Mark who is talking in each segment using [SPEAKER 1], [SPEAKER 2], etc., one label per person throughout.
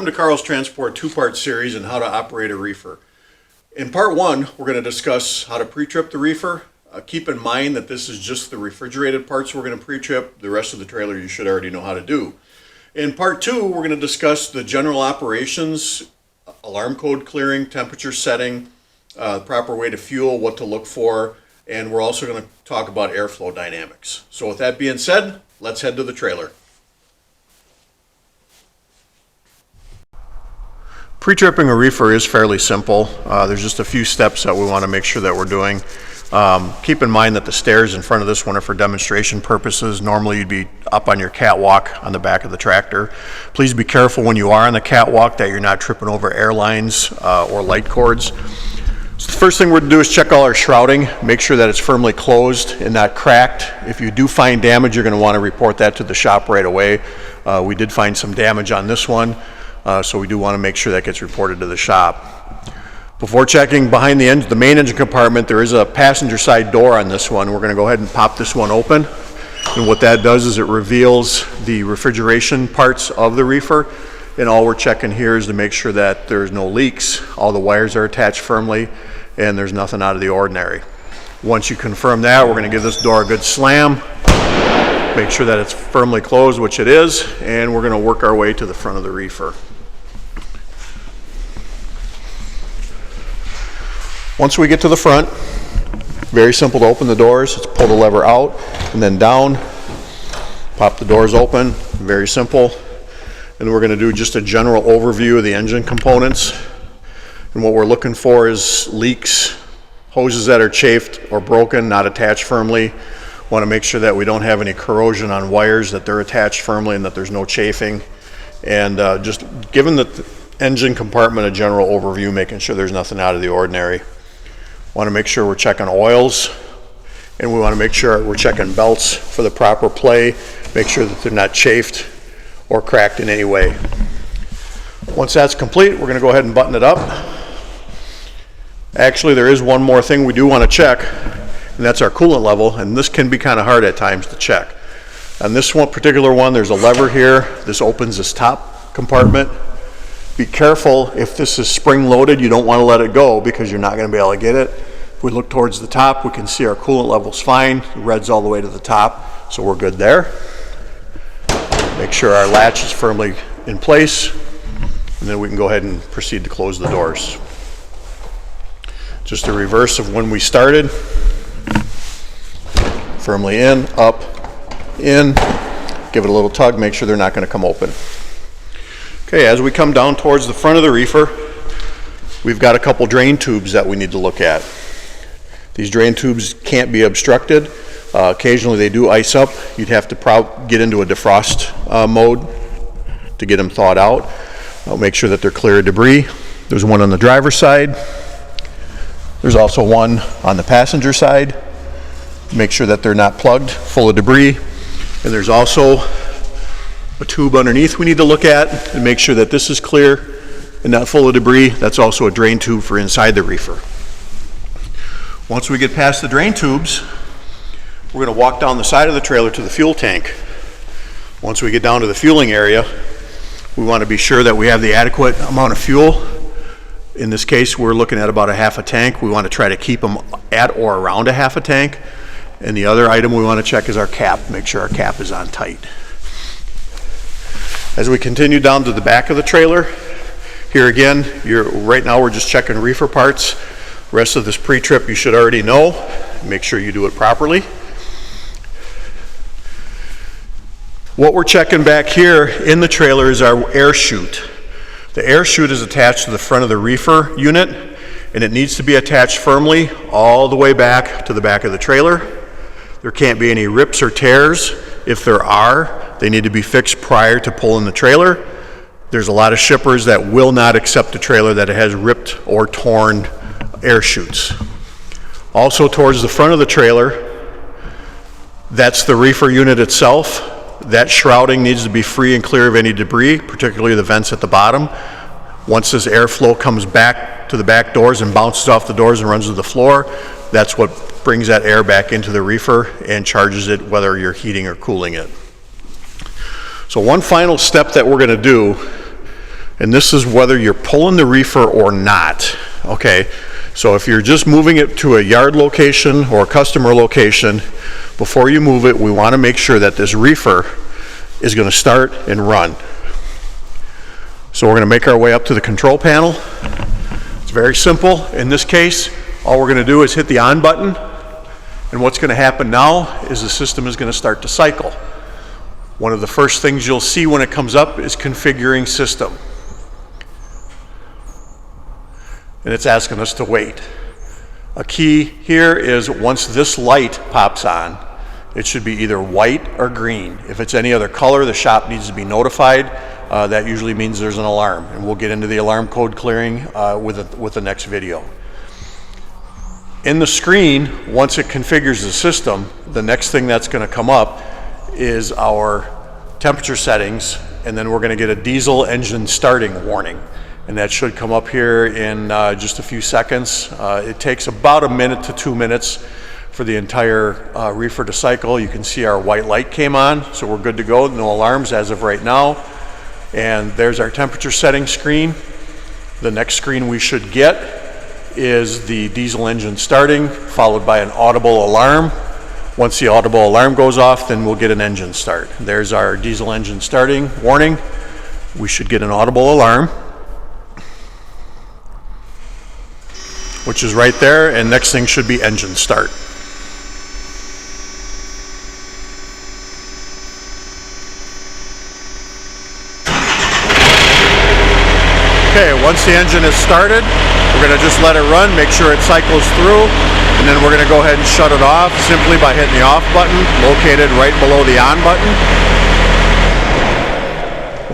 [SPEAKER 1] Welcome to Carl's Transport two-part series on how to operate a reefer. In part one, we're going to discuss how to pre-trip the reefer. Keep in mind that this is just the refrigerated parts we're going to pre-trip. The rest of the trailer you should already know how to do. In part two, we're going to discuss the general operations, alarm code clearing, temperature setting, proper way to fuel, what to look for, and we're also going to talk about airflow dynamics. So with that being said, let's head to the trailer. Pre-tripping a reefer is fairly simple. There's just a few steps that we want to make sure that we're doing. Keep in mind that the stairs in front of this one are for demonstration purposes. Normally you'd be up on your catwalk on the back of the tractor. Please be careful when you are on the catwalk that you're not tripping over air lines or light cords. So the first thing we're going to do is check all our shrouding, make sure that it's firmly closed and not cracked. If you do find damage, you're going to want to report that to the shop right away. We did find some damage on this one. So we do want to make sure that gets reported to the shop. Before checking behind the main engine compartment, there is a passenger side door on this one. We're going to go ahead and pop this one open. And what that does is it reveals the refrigeration parts of the reefer. And all we're checking here is to make sure that there's no leaks, all the wires are attached firmly, and there's nothing out of the ordinary. Once you confirm that, we're going to give this door a good slam. Make sure that it's firmly closed, which it is, and we're going to work our way to the front of the reefer. Once we get to the front, very simple to open the doors. Let's pull the lever out and then down, pop the doors open, very simple. And we're going to do just a general overview of the engine components. And what we're looking for is leaks, hoses that are chafed or broken, not attached firmly. Want to make sure that we don't have any corrosion on wires, that they're attached firmly and that there's no chafing. And just giving the engine compartment a general overview, making sure there's nothing out of the ordinary. Want to make sure we're checking oils, and we want to make sure we're checking belts for the proper play, make sure that they're not chafed or cracked in any way. Once that's complete, we're going to go ahead and button it up. Actually, there is one more thing we do want to check, and that's our coolant level, and this can be kind of hard at times to check. On this one particular one, there's a lever here. This opens this top compartment. Be careful, if this is spring loaded, you don't want to let it go because you're not going to be able to get it. If we look towards the top, we can see our coolant level's fine. The red's all the way to the top, so we're good there. Make sure our latch is firmly in place, and then we can go ahead and proceed to close the doors. Just a reverse of when we started. Firmly in, up, in. Give it a little tug, make sure they're not going to come open. Okay, as we come down towards the front of the reefer, we've got a couple drain tubes that we need to look at. These drain tubes can't be obstructed. Occasionally they do ice up. You'd have to get into a defrost mode to get them thawed out. Make sure that they're clear of debris. There's one on the driver's side. There's also one on the passenger side. Make sure that they're not plugged, full of debris. And there's also a tube underneath we need to look at and make sure that this is clear and not full of debris. That's also a drain tube for inside the reefer. Once we get past the drain tubes, we're going to walk down the side of the trailer to the fuel tank. Once we get down to the fueling area, we want to be sure that we have the adequate amount of fuel. In this case, we're looking at about a half a tank. We want to try to keep them at or around a half a tank. And the other item we want to check is our cap. Make sure our cap is on tight. As we continue down to the back of the trailer, here again, right now we're just checking reefer parts. The rest of this pre-trip you should already know. Make sure you do it properly. What we're checking back here in the trailer is our air chute. The air chute is attached to the front of the reefer unit, and it needs to be attached firmly all the way back to the back of the trailer. There can't be any rips or tears. If there are, they need to be fixed prior to pulling the trailer. There's a lot of shippers that will not accept a trailer that has ripped or torn air chutes. Also towards the front of the trailer, that's the reefer unit itself. That shrouding needs to be free and clear of any debris, particularly the vents at the bottom. Once this airflow comes back to the back doors and bounces off the doors and runs to the floor, that's what brings that air back into the reefer and charges it whether you're heating or cooling it. So one final step that we're going to do And this is whether you're pulling the reefer or not, okay? So if you're just moving it to a yard location or a customer location, before you move it, we want to make sure that this reefer is going to start and run. So we're going to make our way up to the control panel. It's very simple. In this case, all we're going to do is hit the on button, and what's going to happen now is the system is going to start to cycle. One of the first things you'll see when it comes up is configuring system. And it's asking us to wait. A key here is once this light pops on, it should be either white or green. If it's any other color, the shop needs to be notified. That usually means there's an alarm, and we'll get into the alarm code clearing with the next video. In the screen, once it configures the system, the next thing that's going to come up is our temperature settings, and then we're going to get a diesel engine starting warning. And that should come up here in just a few seconds. It takes about a minute to 2 minutes for the entire reefer to cycle. You can see our white light came on, so we're good to go. No alarms as of right now. And there's our temperature setting screen. The next screen we should get is the diesel engine starting, followed by an audible alarm. Once the audible alarm goes off, then we'll get an engine start. There's our diesel engine starting warning. We should get an audible alarm, which is right there, and next thing should be engine start. Okay, once the engine is started, we're going to just let it run, make sure it cycles through, and then we're going to go ahead and shut it off simply by hitting the off button, located right below the on button.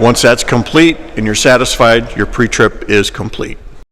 [SPEAKER 1] Once that's complete and you're satisfied, your pre-trip is complete.